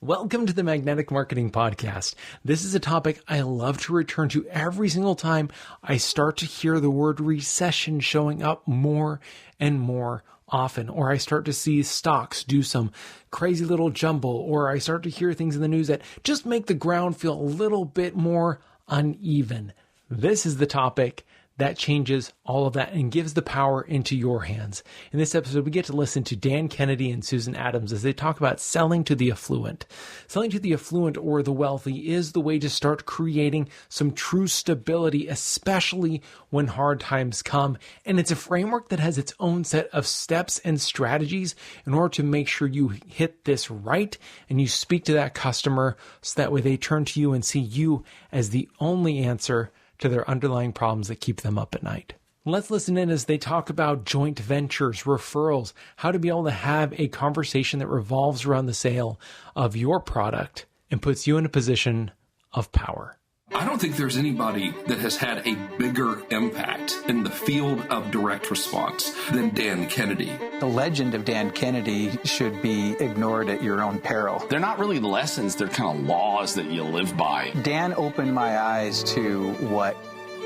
Welcome to the Magnetic Marketing Podcast. This is a topic I love to return to every single time I start to hear the word recession showing up more and more often, or I start to see stocks do some crazy little jumble, or I start to hear things in the news that just make the ground feel a little bit more uneven. This is the topic that changes all of that and gives the power into your hands. In this episode, we get to listen to Dan Kennedy and Susan Adams as they talk about selling to the affluent. Selling to the affluent or the wealthy is the way to start creating some true stability, especially when hard times come. And it's a framework that has its own set of steps and strategies in order to make sure you hit this right and you speak to that customer so that way they turn to you and see you as the only answer to their underlying problems that keep them up at night. Let's listen in as they talk about joint ventures, referrals, how to be able to have a conversation that revolves around the sale of your product and puts you in a position of power. I don't think there's anybody that has had a bigger impact in the field of direct response than Dan Kennedy. The legend of Dan Kennedy should be ignored at your own peril. They're not really lessons, they're kind of laws that you live by. Dan opened my eyes to what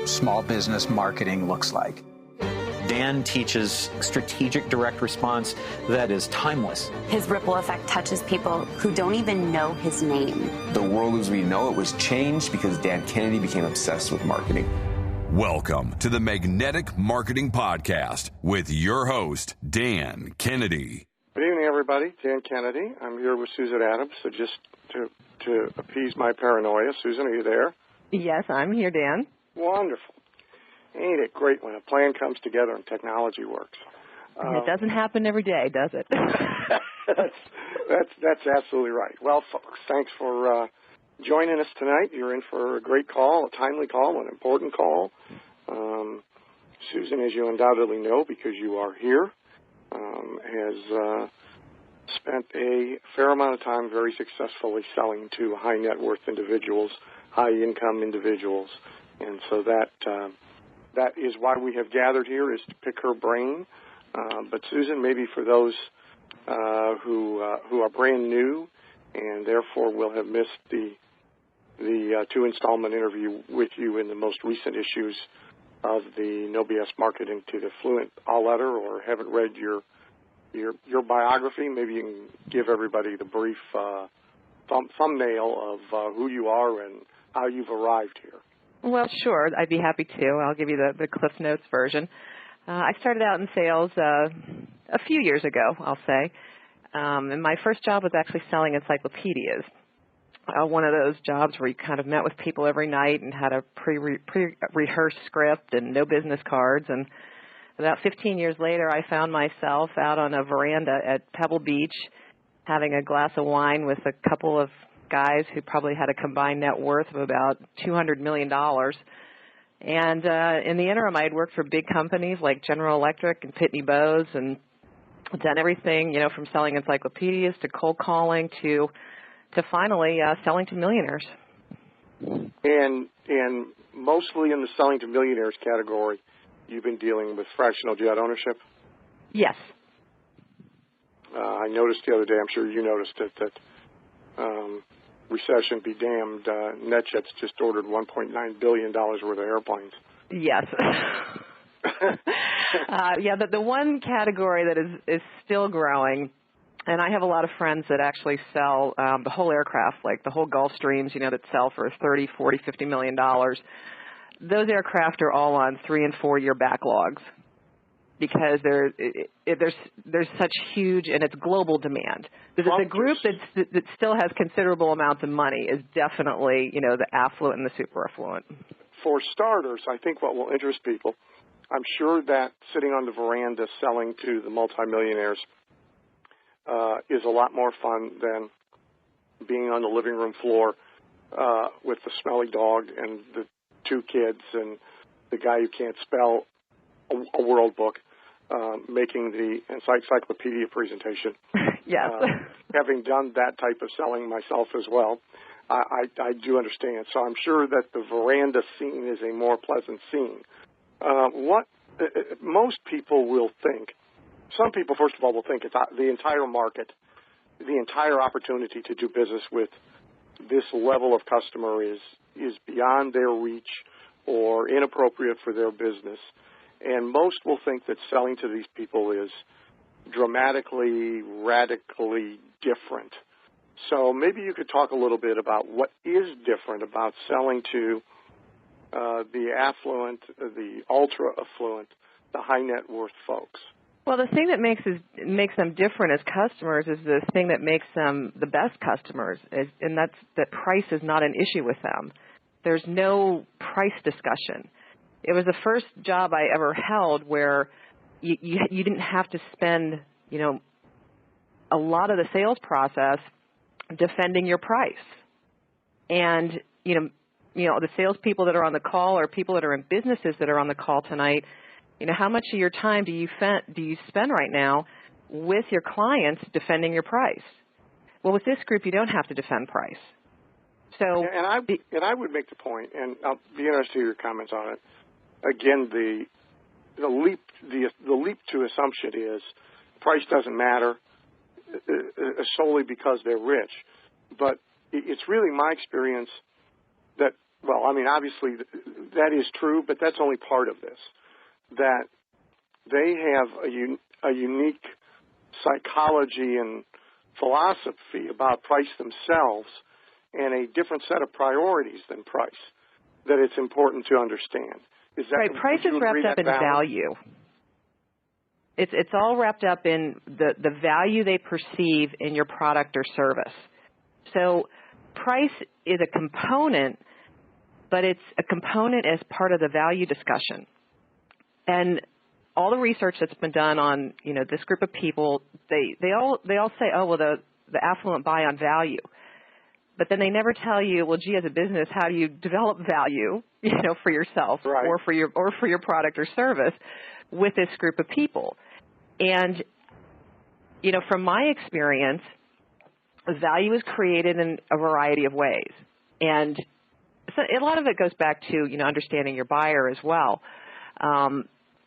small business marketing looks like. Dan teaches strategic direct response that is timeless. His ripple effect touches people who don't even know his name. The world as we know it was changed because Dan Kennedy became obsessed with marketing. Welcome to the Magnetic Marketing Podcast with your host, Dan Kennedy. Good evening, everybody. Dan Kennedy. I'm here with Susan Adams. So just to appease my paranoia, Susan, are you there? Yes, I'm here, Dan. Wonderful. Ain't it great when a plan comes together and technology works? It doesn't happen every day, does it? that's absolutely right. Well, folks, thanks for joining us tonight. You're in for a great call, a timely call, an important call. Susan, as you undoubtedly know because you are here, has spent a fair amount of time very successfully selling to high net worth individuals, high income individuals, and so that is why we have gathered here, is to pick her brain. But Susan, maybe for those who are brand new and therefore will have missed the two installment interview with you in the most recent issues of the No BS Marketing to the Affluent All Letter, or haven't read your biography, maybe you can give everybody the brief thumbnail of who you are and how you've arrived here. Well, sure. I'd be happy to. I'll give you the Cliff Notes version. I started out in sales a few years ago, I'll say. And my first job was actually selling encyclopedias. One of those jobs where you kind of met with people every night and had a pre-rehearsed script and no business cards. And about 15 years later, I found myself out on a veranda at Pebble Beach having a glass of wine with a couple of guys who probably had a combined net worth of about $200 million. And in the interim, I had worked for big companies like General Electric and Pitney Bowes and done everything, from selling encyclopedias to cold calling to finally selling to millionaires. And mostly in the selling to millionaires category, you've been dealing with fractional jet ownership? Yes. I noticed the other day, I'm sure you noticed it, that recession be damned, NetJets just ordered $1.9 billion worth of airplanes. Yes. The one category that is still growing, and I have a lot of friends that actually sell the whole aircraft, like the whole Gulfstreams, that sell for $30, $40, $50 million. Those aircraft are all on 3- and 4-year backlogs because there's such huge, and it's global demand. The group that still has considerable amounts of money is definitely, the affluent and the super affluent. For starters, I think what will interest people, I'm sure that sitting on the veranda selling to the multimillionaires is a lot more fun than being on the living room floor with the smelly dog and the 2 kids and the guy who can't spell a world book making the encyclopedia presentation. Yes. Having done that type of selling myself as well, I do understand. So I'm sure that the veranda scene is a more pleasant scene. What most people will think, some people, first of all, will think it's the entire market the entire opportunity to do business with this level of customer is beyond their reach or inappropriate for their business. And most will think that selling to these people is dramatically, radically different. So maybe you could talk a little bit about what is different about selling to the affluent, the ultra-affluent, the high-net worth folks. Well, the thing that makes them different as customers is the thing that makes them the best customers, and that's that price is not an issue with them. There's no price discussion. It was the first job I ever held where you didn't have to spend, a lot of the sales process defending your price. And, the salespeople that are on the call or people that are in businesses that are on the call tonight, how much of your time do you spend right now with your clients defending your price? Well, with this group, you don't have to defend price. So, and I would make the point, and I'll be interested to hear your comments on it. Again, the leap to assumption is price doesn't matter solely because they're rich, but it's really my experience that, obviously that is true, but that's only part of this. That they have a unique psychology and philosophy about price themselves and a different set of priorities than price that it's important to understand. Is that right? Price is wrapped up in value. It's all wrapped up in the value they perceive in your product or service. So price is a component, but it's a component as part of the value discussion. And all the research that's been done on, this group of people, they all say, oh, well, the affluent buy on value. But then they never tell you, well, gee, as a business, how do you develop value, for yourself right. or for your product or service with this group of people. And, from my experience, value is created in a variety of ways. And so a lot of it goes back to, understanding your buyer as well.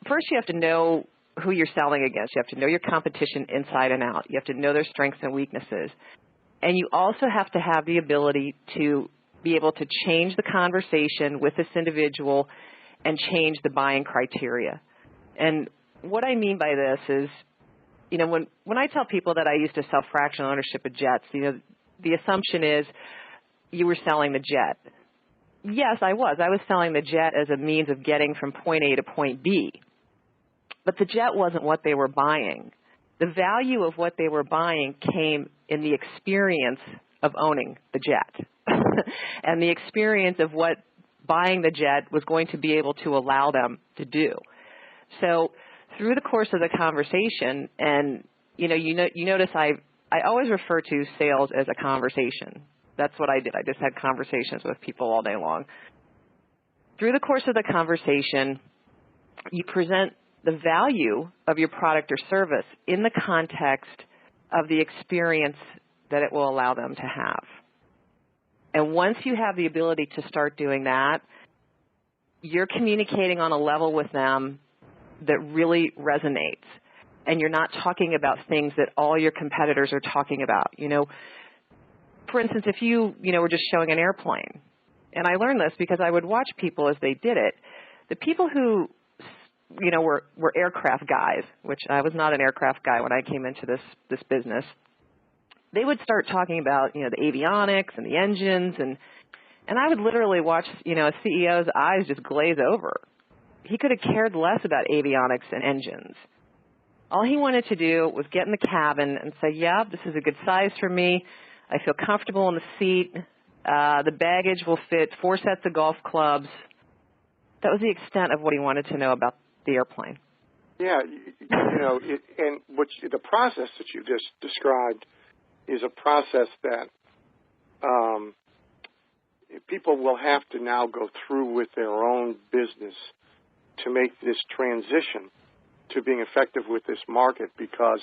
First, you have to know who you're selling against. You have to know your competition inside and out. You have to know their strengths and weaknesses. And you also have to have the ability to be able to change the conversation with this individual and change the buying criteria. And what I mean by this is, when I tell people that I used to sell fractional ownership of jets, the assumption is you were selling the jet. Yes, I was. I was selling the jet as a means of getting from point A to point B. But the jet wasn't what they were buying. The value of what they were buying came in the experience of owning the jet and the experience of what buying the jet was going to be able to allow them to do. So through the course of the conversation, and, you notice I always refer to sales as a conversation. That's what I did. I just had conversations with people all day long. Through the course of the conversation, you present the value of your product or service in the context of the experience that it will allow them to have. And once you have the ability to start doing that, you're communicating on a level with them that really resonates. And you're not talking about things that all your competitors are talking about. For instance, if you were just showing an airplane, and I learned this because I would watch people as they did it, the people who were aircraft guys, which I was not an aircraft guy when I came into this business, they would start talking about, the avionics and the engines, and I would literally watch, a CEO's eyes just glaze over. He could have cared less about avionics and engines. All he wanted to do was get in the cabin and say, yeah, this is a good size for me. I feel comfortable in the seat. The baggage will fit 4 sets of golf clubs. That was the extent of what he wanted to know about the airplane. Yeah, and the process that you just described is a process that people will have to now go through with their own business to make this transition to being effective with this market, because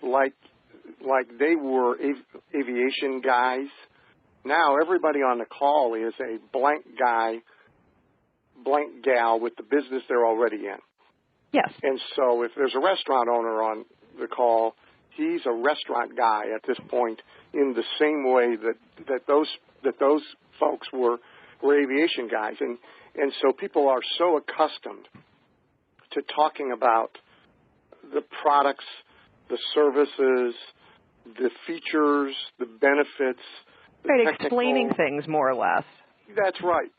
like they were aviation guys, now everybody on the call is a blank guy, blank gal with the business they're already in. Yes. And so if there's a restaurant owner on the call, he's a restaurant guy at this point in the same way that those folks were aviation guys. And so people are so accustomed to talking about the products, the services, the features, the benefits. Right, explaining things more or less. That's right.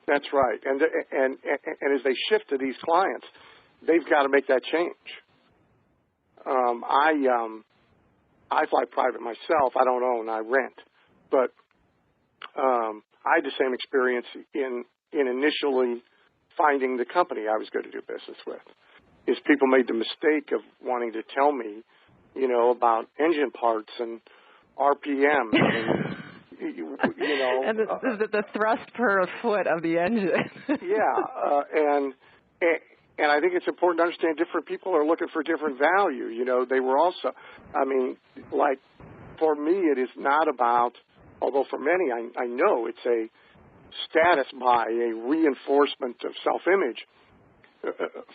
That's right. And as they shift to these clients, they've got to make that change. I fly private myself. I don't own. I rent. But I had the same experience in initially finding the company I was going to do business with. Is people made the mistake of wanting to tell me, about engine parts and RPM and, and the thrust per foot of the engine. And I think it's important to understand different people are looking for different value. They were also, like for me, it is not about, although for many I know it's a status buy, a reinforcement of self-image.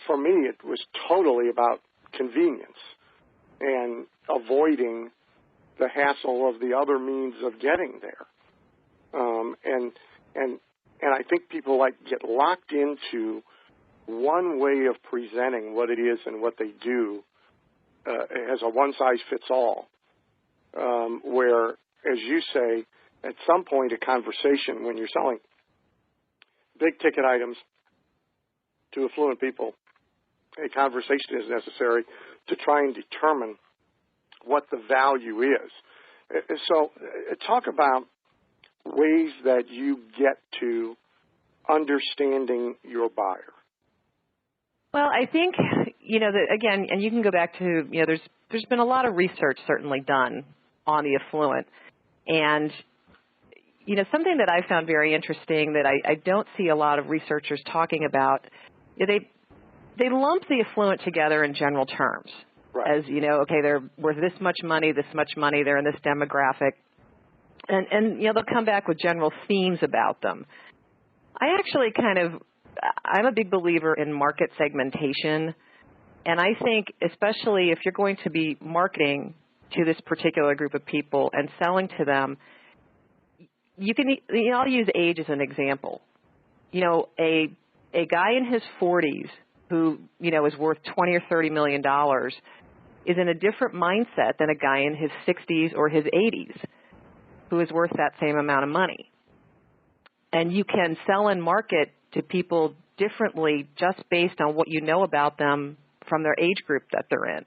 For me, it was totally about convenience and avoiding the hassle of the other means of getting there. And I think people get locked into one way of presenting what it is and what they do as a one-size-fits-all, where, as you say, at some point a conversation when you're selling big-ticket items to affluent people, a conversation is necessary to try and determine what the value is. So talk about ways that you get to understanding your buyer. Well, I think, that again, and you can go back to, there's been a lot of research certainly done on the affluent. And, something that I found very interesting that I don't see a lot of researchers talking about, they lump the affluent together in general terms. Right. As, okay, they're worth this much money, they're in this demographic. And they'll come back with general themes about them. I actually I'm a big believer in market segmentation. And I think especially if you're going to be marketing to this particular group of people and selling to them, I'll use age as an example. A guy in his 40s who, is worth $20 or $30 million is in a different mindset than a guy in his 60s or his 80s who is worth that same amount of money. And you can sell and market to people differently just based on what you know about them from their age group that they're in.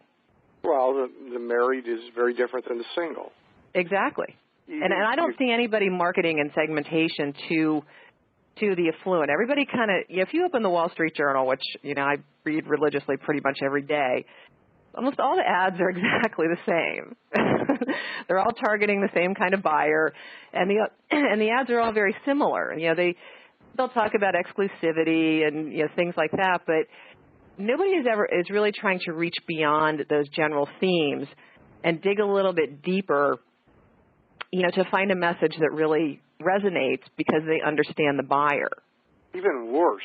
Well, the married is very different than the single. Exactly. And I don't see anybody marketing and segmentation to the affluent. Everybody if you open the Wall Street Journal, which, I read religiously pretty much every day, almost all the ads are exactly the same. They're all targeting the same kind of buyer, and the ads are all very similar. They'll talk about exclusivity and things like that, but nobody is really trying to reach beyond those general themes and dig a little bit deeper, to find a message that really resonates because they understand the buyer. Even worse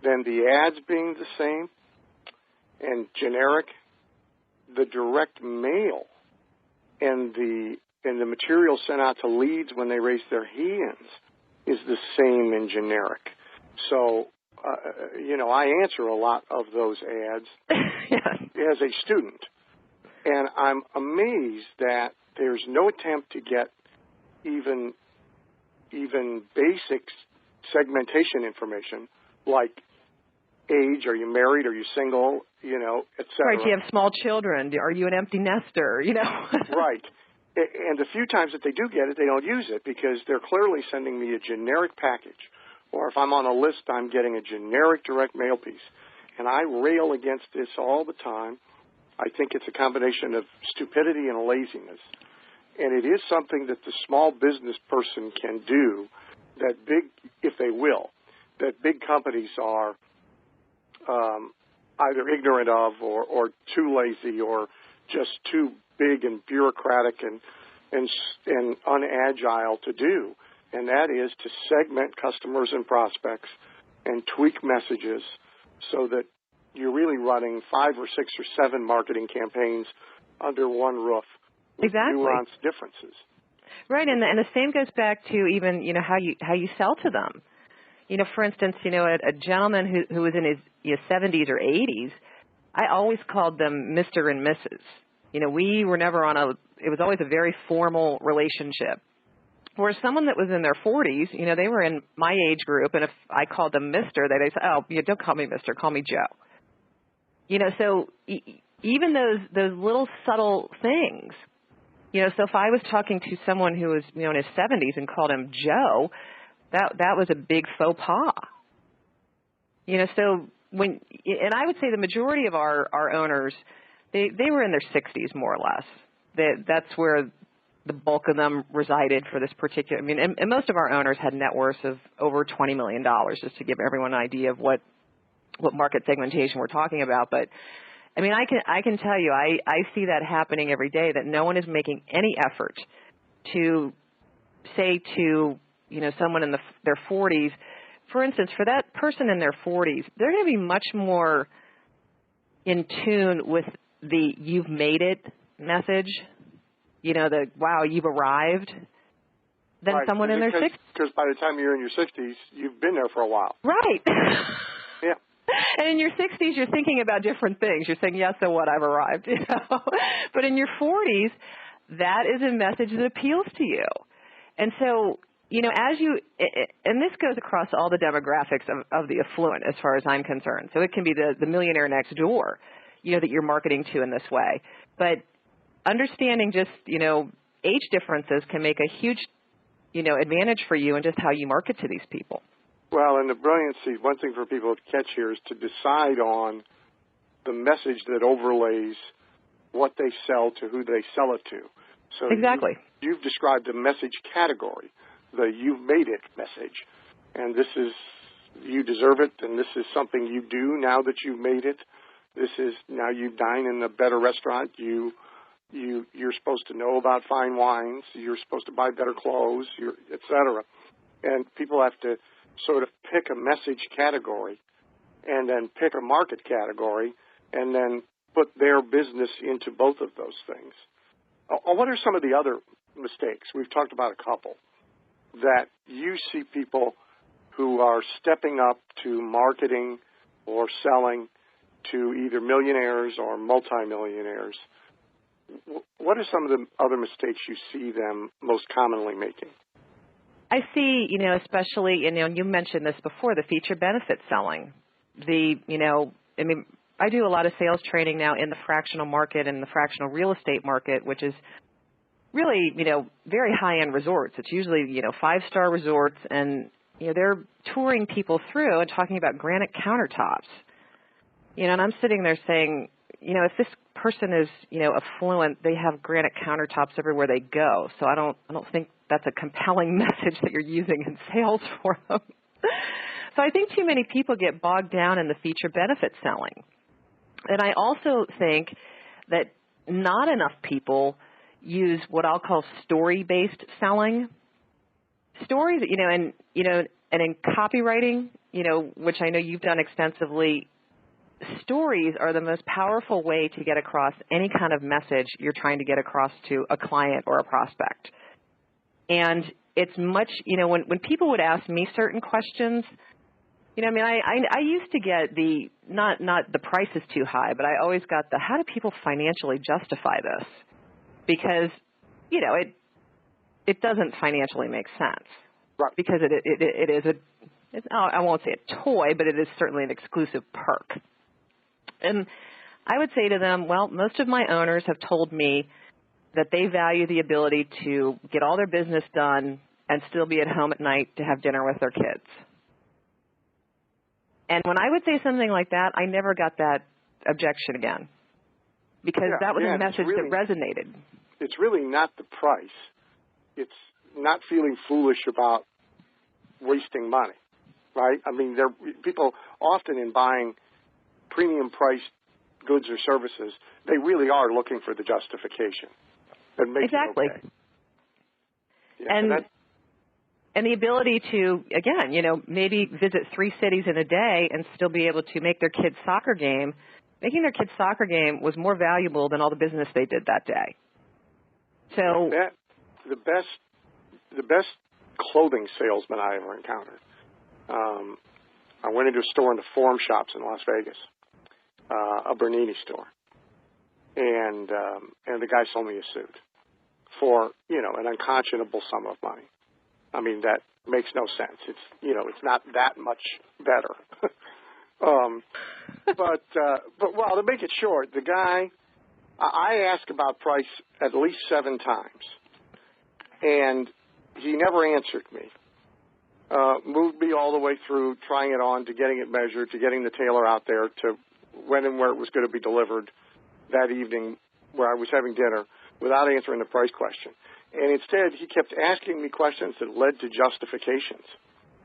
than the ads being the same and generic, the direct mail and the material sent out to leads when they raise their hands is the same in generic. So, I answer a lot of those ads as a student, and I'm amazed that there's no attempt to get even basic segmentation information like age, are you married, are you single, et cetera. Right, do you have small children, are you an empty nester, Right. And the few times that they do get it, they don't use it because they're clearly sending me a generic package. Or if I'm on a list, I'm getting a generic direct mail piece. And I rail against this all the time. I think it's a combination of stupidity and laziness. And it is something that the small business person can do that if they will, that big companies are either ignorant of or too lazy or just too big and bureaucratic and unagile to do. And that is to segment customers and prospects and tweak messages so that you're really running 5 or 6 or 7 marketing campaigns under one roof with Exactly. nuanced differences. Right, and the same goes back to even, how you sell to them. For instance, a gentleman who was in his 70s or 80s, I always called them Mr. and Mrs. We were never it was always a very formal relationship. Whereas someone that was in their 40s, they were in my age group, and if I called them Mr., they'd say, oh, don't call me Mr., call me Joe. So even those little subtle things, so if I was talking to someone who was, in his 70s and called him Joe, that was a big faux pas. So and I would say the majority of our owners, they were in their 60s more or less. That's where the bulk of them resided for this particular, and most of our owners had net worths of over $20 million, just to give everyone an idea of what market segmentation we're talking about. But I can tell you, I see that happening every day, that no one is making any effort to say to, someone in their 40s, for instance, for that person in their 40s, they're going to be much more in tune with the "you've made it" message, the "wow, you've arrived," than right. someone in their 60s. Because by the time you're in your 60s, you've been there for a while. Right. Yeah. And in your 60s, you're thinking about different things. You're saying, yes, so what, I've arrived. But in your 40s, that is a message that appeals to you. And so, and this goes across all the demographics of the affluent as far as I'm concerned. So it can be the millionaire next door, that you're marketing to in this way. But understanding just, age differences can make a huge, advantage for you in just how you market to these people. Well, and the brilliancy, one thing for people to catch here is to decide on the message that overlays what they sell to who they sell it to. So exactly. You've described a message category, the "you've made it" message. And this is, you deserve it, and this is something you do now that you've made it. This is, now you dine in a better restaurant. You're supposed to know about fine wines. You're supposed to buy better clothes, et cetera. And people have to sort of pick a message category and then pick a market category and then put their business into both of those things. What are some of the other mistakes? We've talked about a couple that you see people who are stepping up to marketing or selling to either millionaires or multimillionaires. What are some of the other mistakes you see them most commonly making? I see, especially, and you mentioned this before, the feature benefit selling. I do a lot of sales training now in the fractional market and the fractional real estate market, which is really, very high-end resorts. It's usually, 5-star resorts, and, they're touring people through and talking about granite countertops. And I'm sitting there saying, if this person is, affluent, they have granite countertops everywhere they go. So I don't think that's a compelling message that you're using in sales for them. So I think too many people get bogged down in the feature benefit selling. And I also think that not enough people use what I'll call story-based selling. Stories, and in copywriting, which I know you've done extensively, stories are the most powerful way to get across any kind of message you're trying to get across to a client or a prospect. And it's much, when people would ask me certain questions, I used to get not the price is too high, but I always got the, how do people financially justify this? Because, it doesn't financially make sense. Right. Because it is I won't say a toy, but it is certainly an exclusive perk. And I would say to them, well, most of my owners have told me that they value the ability to get all their business done and still be at home at night to have dinner with their kids. And when I would say something like that, I never got that objection again, because that was a message that resonated. It's really not the price. It's not feeling foolish about wasting money, right? People often in buying premium priced goods or services, they really are looking for the justification that makes exactly. it okay. Yeah, and the ability to, again, maybe visit 3 cities in a day and still be able to make their kids' soccer game making their kid's soccer game was more valuable than all the business they did that day. So the best clothing salesman I ever encountered. I went into a store in the Forum Shops in Las Vegas, a Bernini store, and the guy sold me a suit for an unconscionable sum of money. I mean, that makes no sense. It's not that much better. But to make it short, the guy, I asked about price at least 7 times, and he never answered me. Moved me all the way through trying it on to getting it measured, to getting the tailor out there, to when and where it was going to be delivered that evening where I was having dinner without answering the price question. And instead, he kept asking me questions that led to justifications.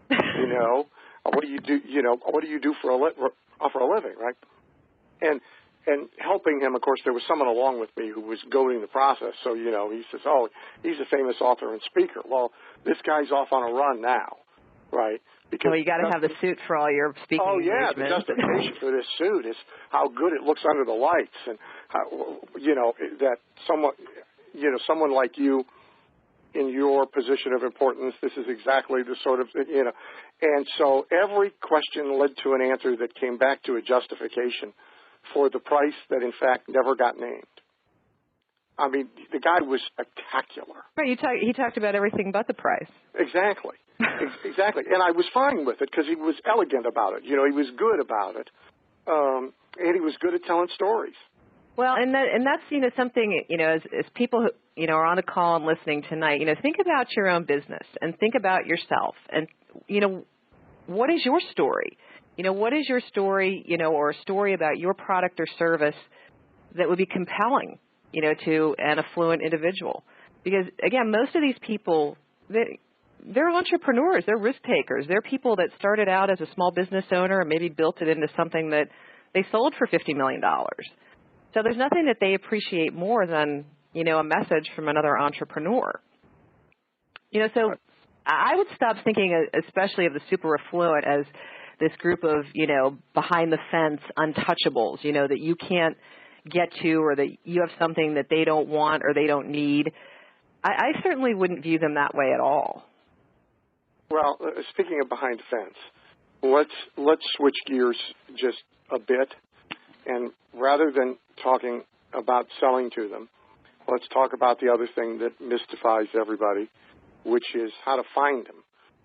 What do you do? What do you do for a living, right? And helping him, of course, there was someone along with me who was goading the process. So, he says, oh, he's a famous author and speaker. Well, this guy's off on a run now, right? Because you got to have the suit for all your speaking engagements. The justification for this suit is how good it looks under the lights, and how, that someone like you, in your position of importance, this is exactly the sort of, And so every question led to an answer that came back to a justification for the price that, in fact, never got named. I mean, the guy was spectacular. Right, he talked about everything but the price. Exactly. Exactly. And I was fine with it because he was elegant about it. He was good about it. And he was good at telling stories. Well, and that's, something, as people who, are on the call and listening tonight, think about your own business and think about yourself and, what is your story? What is your story, or a story about your product or service that would be compelling, to an affluent individual? Because, again, most of these people, they're entrepreneurs. They're risk takers. They're people that started out as a small business owner and maybe built it into something that they sold for $50 million. So there's nothing that they appreciate more than, a message from another entrepreneur. So I would stop thinking, especially of the super affluent, as this group of, behind the fence untouchables, that you can't get to, or that you have something that they don't want or they don't need. I certainly wouldn't view them that way at all. Well, speaking of behind the fence, let's switch gears just a bit, and rather than talking about selling to them, let's talk about the other thing that mystifies everybody, which is how to find them,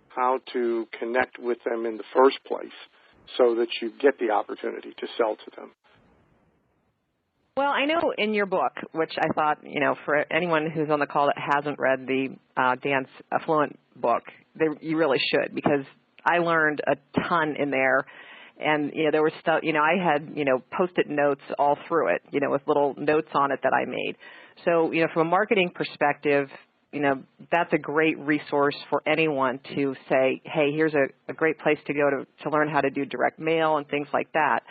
how to connect with them in the first place so that you get the opportunity to sell to them. Well, I know in your book, which I thought, for anyone who's on the call that hasn't read the Dan's Affluent book, you really should, because I learned a ton in there. And, there was stuff, I had, Post-it notes all through it, with little notes on it that I made. So, from a marketing perspective, that's a great resource for anyone to say, hey, here's a great place to go to learn how to do direct mail and things like that.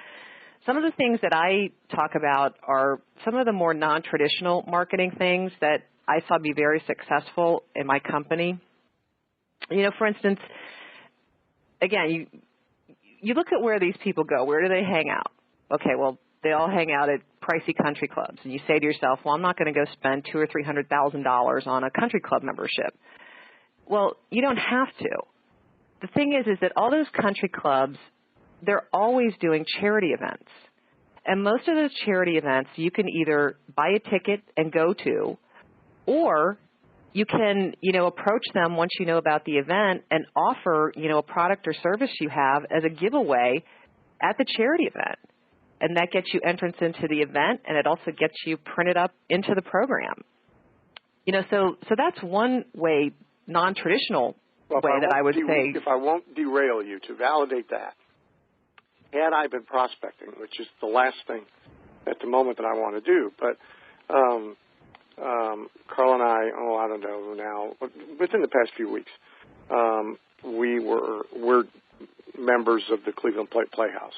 Some of the things that I talk about are some of the more non-traditional marketing things that I saw be very successful in my company. For instance, again, you look at where these people go. Where do they hang out? Okay, well, they all hang out at pricey country clubs. And you say to yourself, well, I'm not going to go spend $200,000 or $300,000 on a country club membership. Well, you don't have to. The thing is that all those country clubs, they're always doing charity events. And most of those charity events, you can either buy a ticket and go to, or you can, approach them once you know about the event and offer, a product or service you have as a giveaway at the charity event. And that gets you entrance into the event, and it also gets you printed up into the program. So that's one way, non-traditional way that I would say. If I won't derail you, to validate that, had I been prospecting, which is the last thing at the moment that I want to do, but Carl and I don't know now, within the past few weeks, we're members of the Cleveland Playhouse.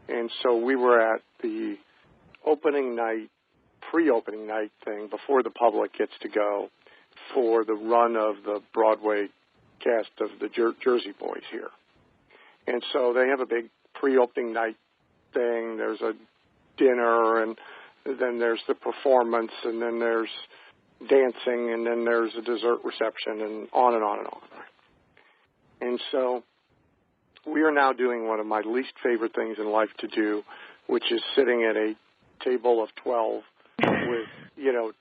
And so we were at the opening night, pre-opening night thing before the public gets to go for the run of the Broadway cast of the Jersey Boys here. And so they have a big pre-opening night thing. There's a dinner, and then there's the performance, and then there's dancing, and then there's a dessert reception, and on and on and on. And so we are now doing one of my least favorite things in life to do, which is sitting at a table of 12 with,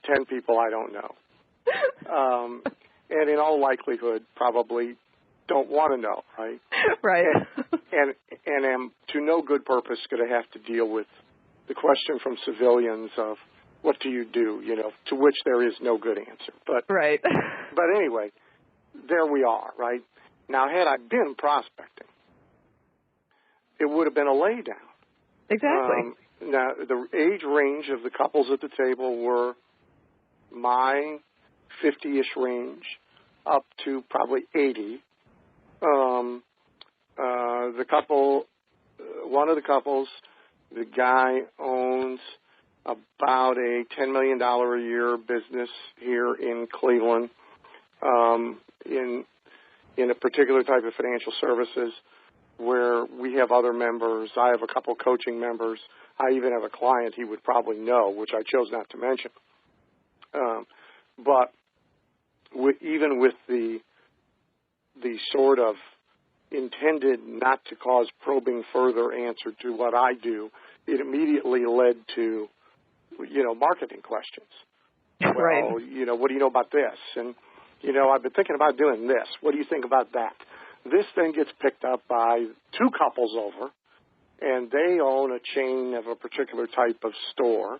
10 people I don't know. And in all likelihood, probably don't want to know, right? Right. And am to no good purpose going to have to deal with the question from civilians of what do you do, to which there is no good answer. But right. But anyway, there we are, right? Now, had I been prospecting, it would have been a laydown. Exactly. Now, the age range of the couples at the table were my 50-ish range up to probably 80. One of the couples, the guy owns about a $10 million a year business here in Cleveland, in a particular type of financial services where we have other members. I have a couple coaching members. I even have a client he would probably know, which I chose not to mention. But even with the sort of intended not to cause probing further answer to what I do, it immediately led to, marketing questions. Right. Well, what do you know about this? And, I've been thinking about doing this. What do you think about that? This then gets picked up by two couples over, and they own a chain of a particular type of store.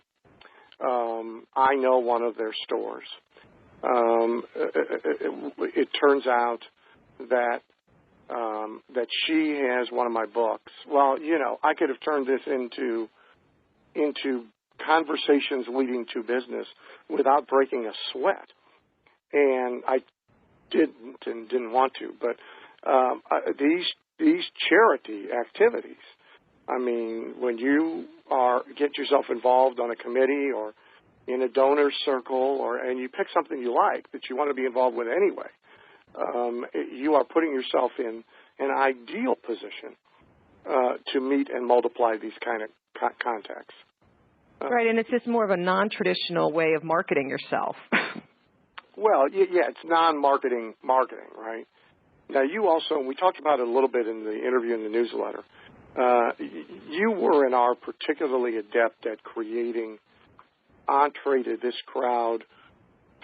I know one of their stores. It turns out that she has one of my books. Well, I could have turned this into conversations leading to business without breaking a sweat, and I didn't want to. But these charity activities, I mean, when you get yourself involved on a committee or in a donor circle, and you pick something you like that you want to be involved with anyway, you are putting yourself in an ideal position to meet and multiply these kind of contacts. Right, and it's just more of a non-traditional way of marketing yourself. Well, yeah, it's non-marketing marketing, right? Now, you also, and we talked about it a little bit in the interview in the newsletter, you were and are particularly adept at creating entree to this crowd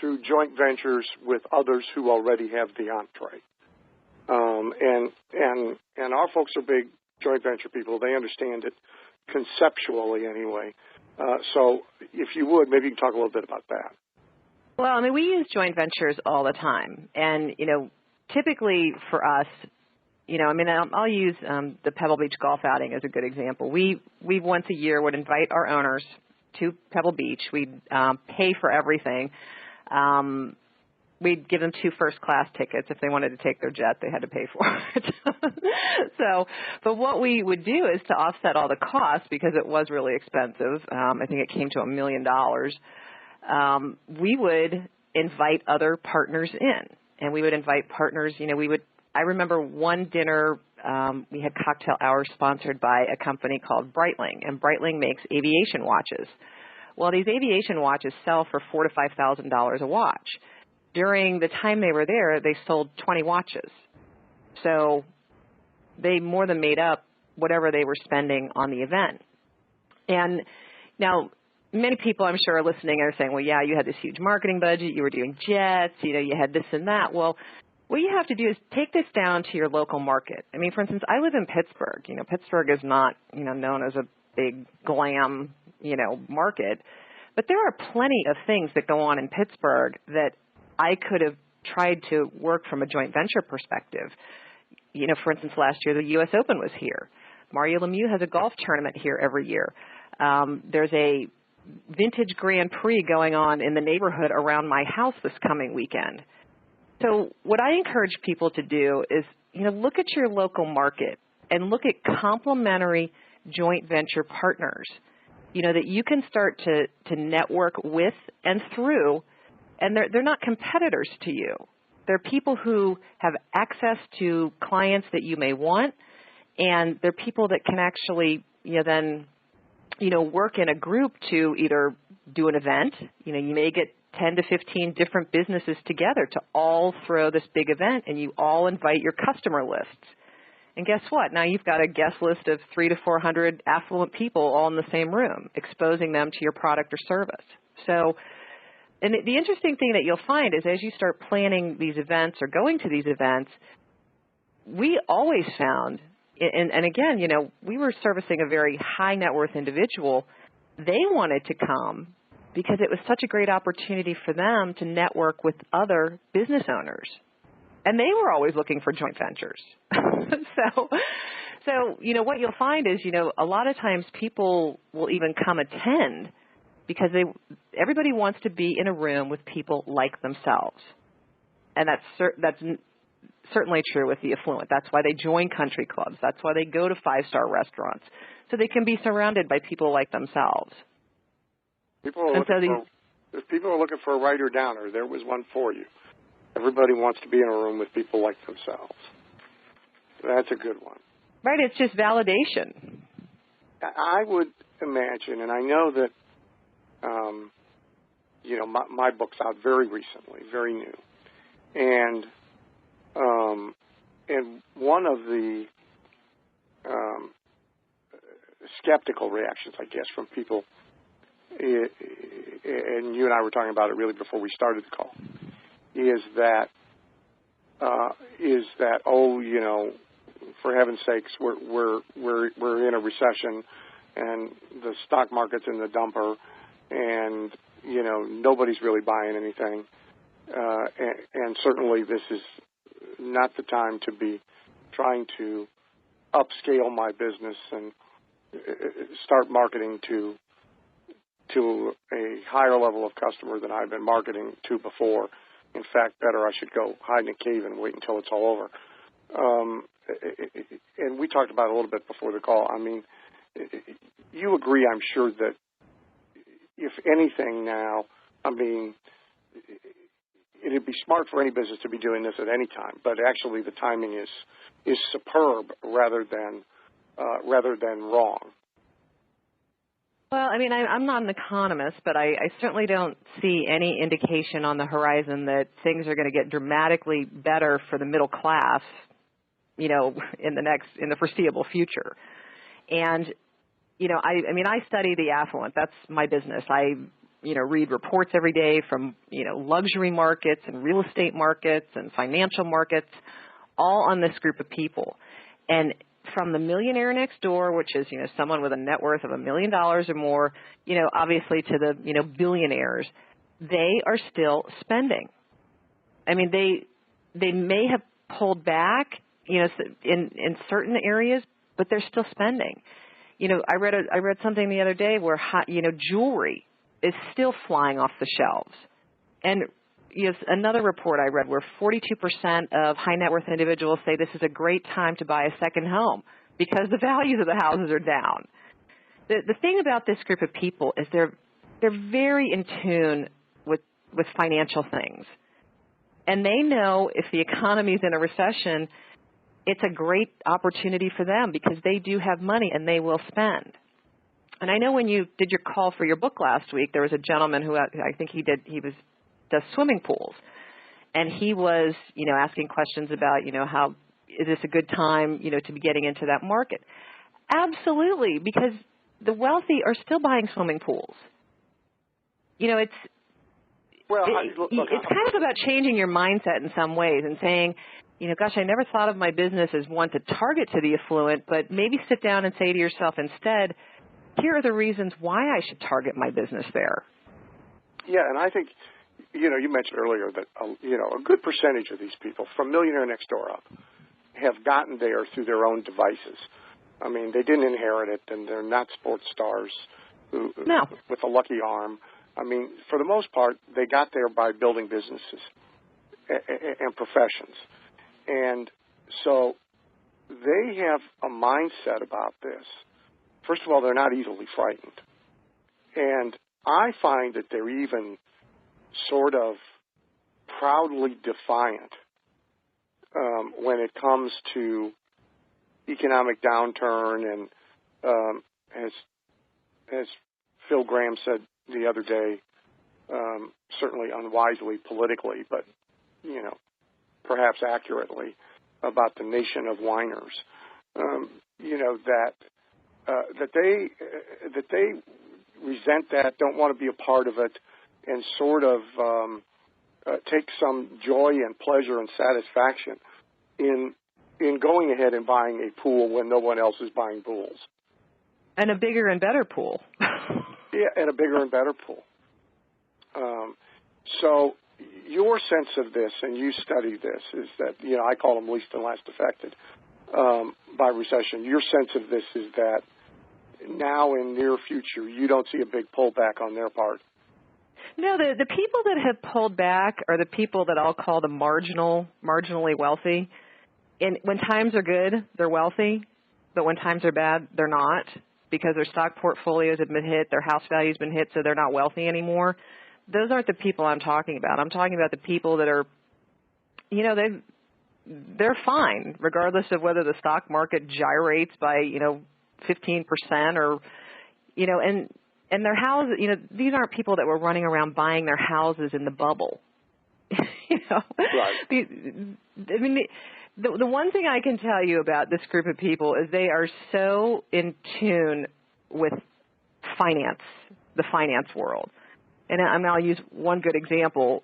through joint ventures with others who already have the entree. And our folks are big joint venture people. They understand it conceptually anyway. So if you would, maybe you can talk a little bit about that. Well, I mean, we use joint ventures all the time. And, typically for us, I'll use the Pebble Beach golf outing as a good example. We once a year would invite our owners to Pebble Beach. We'd pay for everything. We'd give them 2 first-class tickets. If they wanted to take their jet, they had to pay for it. But what we would do is to offset all the costs, because it was really expensive. I think it came to $1 million. We would invite other partners in, and we would invite partners. I remember one dinner, we had cocktail hours sponsored by a company called Breitling, and Breitling makes aviation watches. Well, these aviation watches sell for $4,000 to $5,000 a watch. During the time they were there, they sold 20 watches. So they more than made up whatever they were spending on the event. And now, many people, I'm sure, are listening and are saying, well, yeah, you had this huge marketing budget, you were doing jets, you had this and that. Well, what you have to do is take this down to your local market. I mean, for instance, I live in Pittsburgh. Pittsburgh is not, known as a big glam, market. But there are plenty of things that go on in Pittsburgh that I could have tried to work from a joint venture perspective. For instance, last year the U.S. Open was here. Mario Lemieux has a golf tournament here every year. There's a vintage Grand Prix going on in the neighborhood around my house this coming weekend. So what I encourage people to do is, look at your local market and look at complementary joint venture partners, that you can start to network with and through. And they're not competitors to you. They're people who have access to clients that you may want, and they're people that can actually then work in a group to either do an event. You may get 10 to 15 different businesses together to all throw this big event, and you all invite your customer lists. And guess what? Now you've got a guest list of 300 to 400 affluent people all in the same room, exposing them to your product or service. So, and the interesting thing that you'll find is as you start planning these events or going to these events, we always found, and again, we were servicing a very high net worth individual. They wanted to come because it was such a great opportunity for them to network with other business owners. And they were always looking for joint ventures. So what you'll find is, a lot of times people will even come attend because everybody wants to be in a room with people like themselves. And that's certainly true with the affluent. That's why they join country clubs. That's why they go to 5-star restaurants, so they can be surrounded by people like themselves. If people are looking for a writer downer, there was one for you. Everybody wants to be in a room with people like themselves. That's a good one. Right, it's just validation. I would imagine, and I know that, my book's out very recently, very new, and one of the skeptical reactions, I guess, from people, and you and I were talking about it really before we started the call, is that for heaven's sakes, we're in a recession, and the stock market's in the dumper, and nobody's really buying anything, and certainly this is not the time to be trying to upscale my business and start marketing to a higher level of customer than I've been marketing to before. In fact, better I should go hide in a cave and wait until it's all over. And we talked about it a little bit before the call. I mean, you agree, I'm sure, that if anything now, I mean, it'd be smart for any business to be doing this at any time, but actually the timing is superb rather than wrong. Well, I mean, I'm not an economist, but I certainly don't see any indication on the horizon that things are going to get dramatically better for the middle class, in the foreseeable future. And, I study the affluent. That's my business. I, read reports every day from, luxury markets and real estate markets and financial markets, all on this group of people. And from the millionaire next door, which is, someone with a net worth of $1 million or more, obviously to the, billionaires, they are still spending. I mean, they may have pulled back, in certain areas, but they're still spending. I read something the other day where, jewelry is still flying off the shelves. And another report I read where 42% of high net worth individuals say this is a great time to buy a second home because the values of the houses are down. The thing about this group of people is they're very in tune with financial things. And they know if the economy is in a recession, it's a great opportunity for them because they do have money and they will spend. And I know when you did your call for your book last week, there was a gentleman who I think does swimming pools. And he was, asking questions about, how is this a good time, to be getting into that market? Absolutely, because the wealthy are still buying swimming pools. It's kind of about changing your mindset in some ways and saying, gosh, I never thought of my business as one to target to the affluent, but maybe sit down and say to yourself instead, here are the reasons why I should target my business there. Yeah, and I think, you mentioned earlier that, a good percentage of these people from millionaire next door up have gotten there through their own devices. I mean, they didn't inherit it, and they're not sports stars with a lucky arm. I mean, for the most part, they got there by building businesses and professions. And so they have a mindset about this. First of all, they're not easily frightened. And I find that they're even sort of proudly defiant when it comes to economic downturn and as as Phil Graham said the other day, certainly unwisely politically, but, perhaps accurately, about the nation of whiners, that they resent that, don't want to be a part of it, and sort of take some joy and pleasure and satisfaction in going ahead and buying a pool when no one else is buying pools. And a bigger and better pool. Yeah, and a bigger and better pool. So your sense of this, and you study this, is that, I call them least and last affected by recession. Your sense of this is that now in near future, you don't see a big pullback on their part. No, the people that have pulled back are the people that I'll call the marginally wealthy. And when times are good, they're wealthy, but when times are bad, they're not, because their stock portfolios have been hit, their house value's been hit, so they're not wealthy anymore. Those aren't the people I'm talking about. I'm talking about the people that are, they're fine, regardless of whether the stock market gyrates by, 15% or, and their houses, these aren't people that were running around buying their houses in the bubble. Right. The one thing I can tell you about this group of people is they are so in tune with finance, the finance world. And I'll use one good example.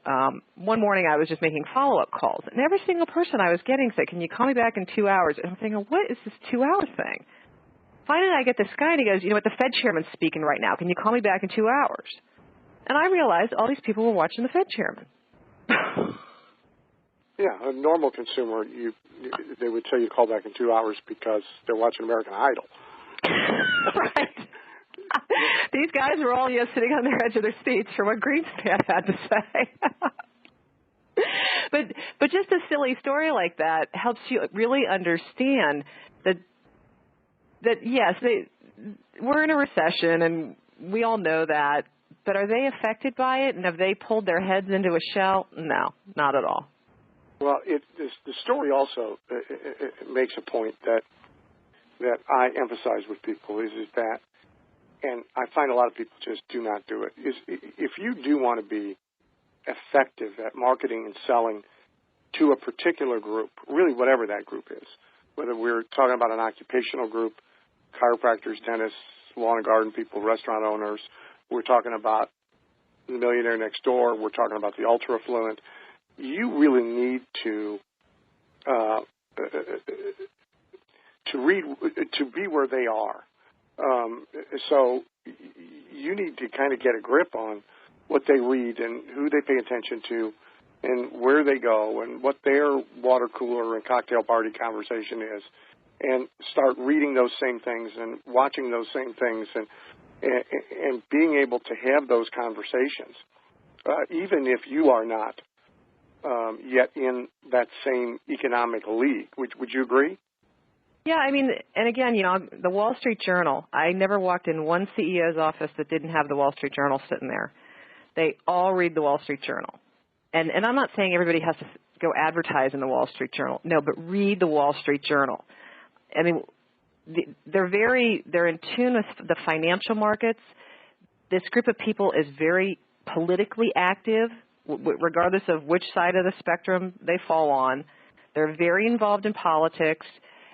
One morning I was just making follow-up calls, and every single person I was getting said, "Can you call me back in 2 hours?" And I'm thinking, what is this 2-hour thing? Finally, I get this guy, and he goes, "The Fed chairman's speaking right now. Can you call me back in 2 hours?" And I realized all these people were watching the Fed chairman. Yeah, a normal consumer, they would tell you to call back in 2 hours because they're watching American Idol. Right. These guys were all sitting on their edge of their seats for what Greenspan had to say. But just a silly story like that helps you really understand that yes, we're in a recession, and we all know that. But are they affected by it, and have they pulled their heads into a shell? No, not at all. Well, the story also it makes a point that I emphasize with people is that, and I find a lot of people just do not do it, is if you do want to be effective at marketing and selling to a particular group, really whatever that group is, whether we're talking about an occupational group, chiropractors, dentists, lawn and garden people, restaurant owners, we're talking about the millionaire next door, we're talking about the ultra affluent, you really need to be where they are. So you need to kind of get a grip on what they read and who they pay attention to and where they go and what their water cooler and cocktail party conversation is, and start reading those same things and watching those same things and being able to have those conversations, even if you are not yet in that same economic league. Would you agree? Yeah, and again, the Wall Street Journal, I never walked in one CEO's office that didn't have the Wall Street Journal sitting there. They all read the Wall Street Journal. And I'm not saying everybody has to go advertise in the Wall Street Journal. No, but read the Wall Street Journal. They're in tune with the financial markets. This group of people is very politically active, regardless of which side of the spectrum they fall on. They're very involved in politics,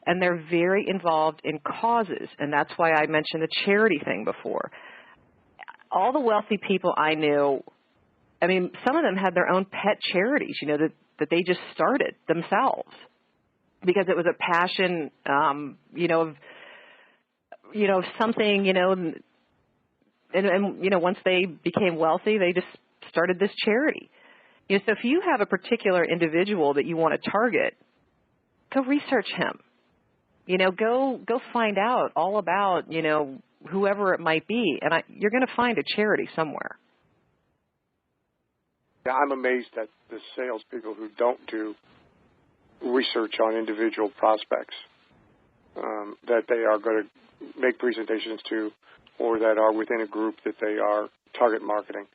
and they're very involved in causes, and that's why I mentioned the charity thing before. All the wealthy people I knew, some of them had their own pet charities, that they just started themselves because it was a passion, of something, and once they became wealthy, they just started this charity. So if you have a particular individual that you want to target, go research him. Go find out all about, whoever it might be, and you're going to find a charity somewhere. Yeah, I'm amazed at the salespeople who don't do research on individual prospects that they are going to make presentations to, or that are within a group that they are target marketing,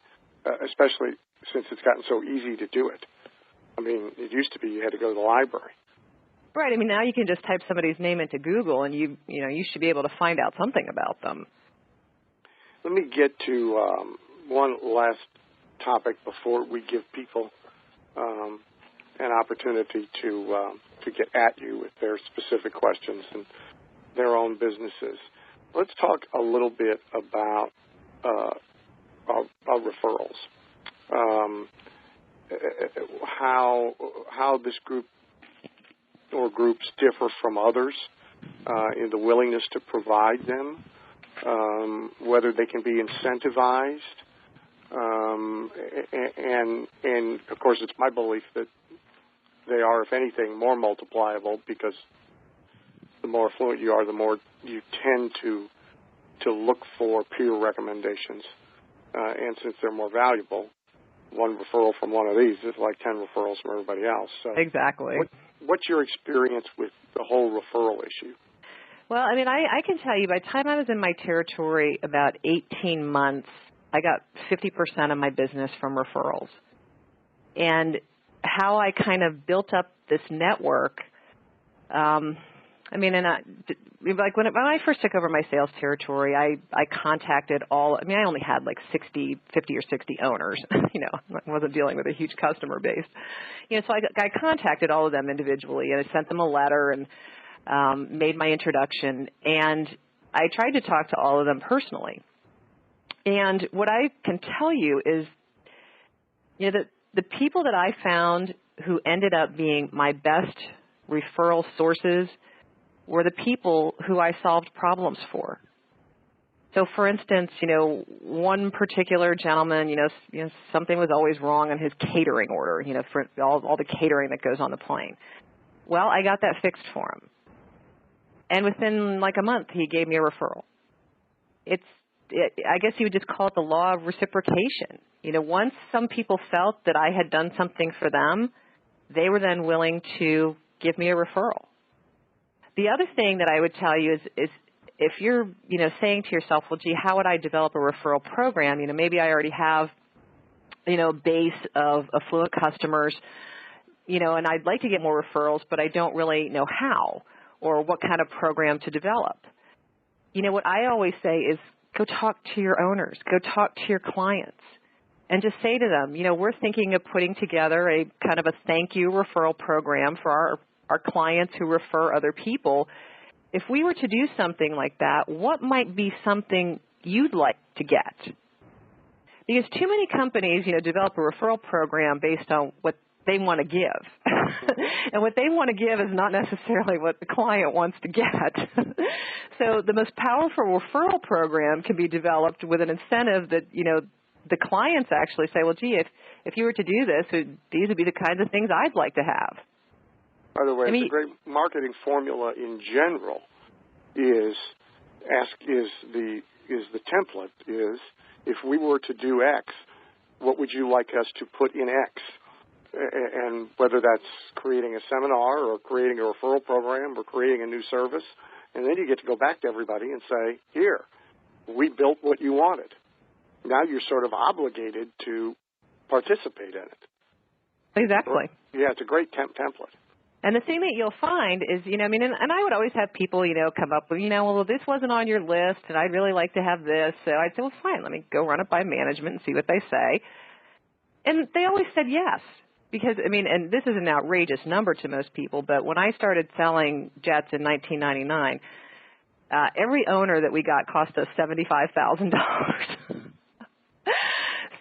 especially since it's gotten so easy to do it. It used to be you had to go to the library. Right. Now you can just type somebody's name into Google, and you should be able to find out something about them. let me get to one last topic before we give people an opportunity to get at you with their specific questions and their own businesses. Let's talk a little bit about referrals. How this group or groups differ from others in the willingness to provide them, whether they can be incentivized, and of course it's my belief that they are, if anything, more multipliable, because the more affluent you are, the more you tend to look for peer recommendations, and since they're more valuable, one referral from one of these is like 10 referrals from everybody else. So exactly. What's your experience with the whole referral issue? Well, I mean, I can tell you, by the time I was in my territory, about 18 months, I got 50% of my business from referrals. And how I kind of built up this network, I mean, like when I first took over my sales territory, I contacted all, I mean, I only had like 50 or 60 owners, you know, I wasn't dealing with a huge customer base. You know, so I contacted all of them individually, and I sent them a letter and made my introduction, and I tried to talk to all of them personally. And what I can tell you is, you know, the people that I found who ended up being my best referral sources were the people who I solved problems for. So, for instance, you know, one particular gentleman, you know, something was always wrong on his catering order, you know, for all the catering that goes on the plane. Well, I got that fixed for him. And within like a month, he gave me a referral. I guess you would just call it the law of reciprocation. You know, once some people felt that I had done something for them, they were then willing to give me a referral. The other thing that I would tell you is if you're, you know, saying to yourself, well, gee, how would I develop a referral program? You know, maybe I already have, you know, a base of affluent customers, you know, and I'd like to get more referrals, but I don't really know how or what kind of program to develop. You know, what I always say is go talk to your owners, go talk to your clients, and just say to them, you know, we're thinking of putting together a kind of a thank you referral program for our clients who refer other people. If we were to do something like that, what might be something you'd like to get? Because too many companies, you know, develop a referral program based on what they want to give. And what they want to give is not necessarily what the client wants to get. So the most powerful referral program can be developed with an incentive that, you know, the clients actually say, well, gee, if you were to do this, these would be the kinds of things I'd like to have. By the way, the great marketing formula in general is the template is, if we were to do X, what would you like us to put in X? And whether that's creating a seminar or creating a referral program or creating a new service, and then you get to go back to everybody and say, here, we built what you wanted. Now you're sort of obligated to participate in it. Exactly. Yeah, it's a great template. And the thing that you'll find is, you know, I mean, and I would always have people, you know, come up with, you know, well, this wasn't on your list, and I'd really like to have this. So I'd say, well, fine, let me go run it by management and see what they say. And they always said yes. Because, I mean, and this is an outrageous number to most people, but when I started selling jets in 1999, every owner that we got cost us $75,000.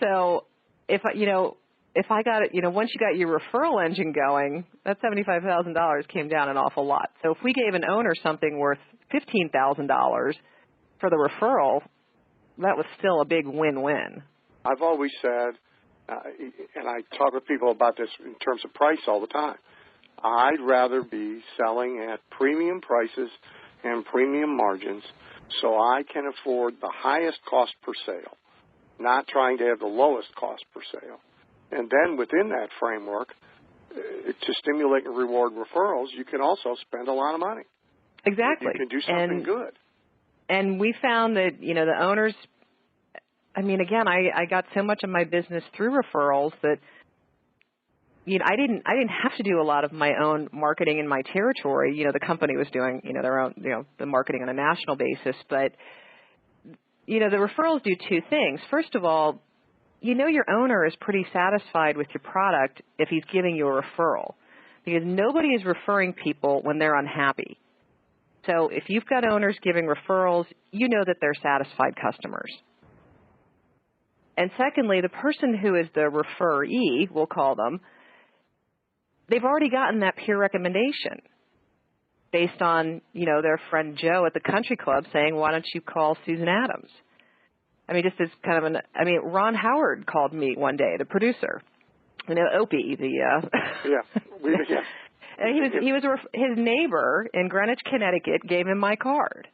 So if I got it, you know, once you got your referral engine going, that $75,000 came down an awful lot. So if we gave an owner something worth $15,000 for the referral, that was still a big win-win. I've always said, and I talk with people about this in terms of price all the time, I'd rather be selling at premium prices and premium margins so I can afford the highest cost per sale, not trying to have the lowest cost per sale. And then within that framework, to stimulate and reward referrals, you can also spend a lot of money. Exactly. You can do something good. And we found that, you know, the owners, I mean, again, I got so much of my business through referrals that, you know, I didn't have to do a lot of my own marketing in my territory. You know, the company was doing, you know, their own, you know, the marketing on a national basis. But the referrals do two things. First of all, your owner is pretty satisfied with your product if he's giving you a referral, because nobody is referring people when they're unhappy. So if you've got owners giving referrals, you know that they're satisfied customers. And secondly, the person who is the referee, we'll call them, they've already gotten that peer recommendation based on, their friend Joe at the country club saying, why don't you call Susan Adams? Just as kind of Ron Howard called me one day, the producer. Opie, Yeah. And his neighbor in Greenwich, Connecticut gave him my card.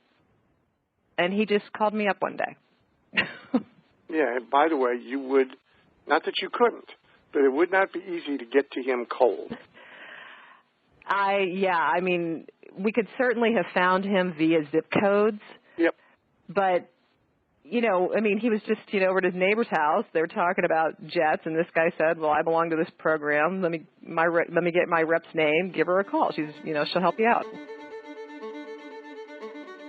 And he just called me up one day. Yeah, and by the way, you would, not that you couldn't, but it would not be easy to get to him cold. We could certainly have found him via zip codes. Yep. But, he was just, over at his neighbor's house. They were talking about jets, and this guy said, well, I belong to this program. Let me get my rep's name. Give her a call. She's, she'll help you out.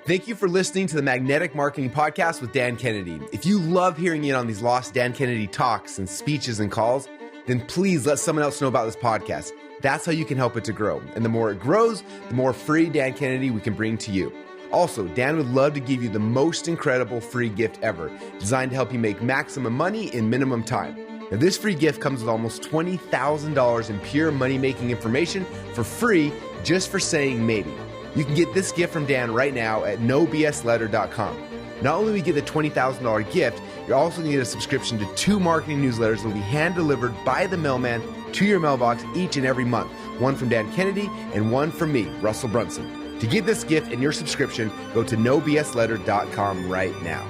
Thank you for listening to the Magnetic Marketing Podcast with Dan Kennedy. If you love hearing in on these lost Dan Kennedy talks and speeches and calls, then please let someone else know about this podcast. That's how you can help it to grow. And the more it grows, the more free Dan Kennedy we can bring to you. Also, Dan would love to give you the most incredible free gift ever, designed to help you make maximum money in minimum time. Now, this free gift comes with almost $20,000 in pure money-making information for free just for saying maybe. You can get this gift from Dan right now at nobsletter.com. Not only will you get the $20,000 gift, you're also going to get a subscription to 2 marketing newsletters that will be hand-delivered by the mailman to your mailbox each and every month. One from Dan Kennedy and one from me, Russell Brunson. To get this gift and your subscription, go to nobsletter.com right now.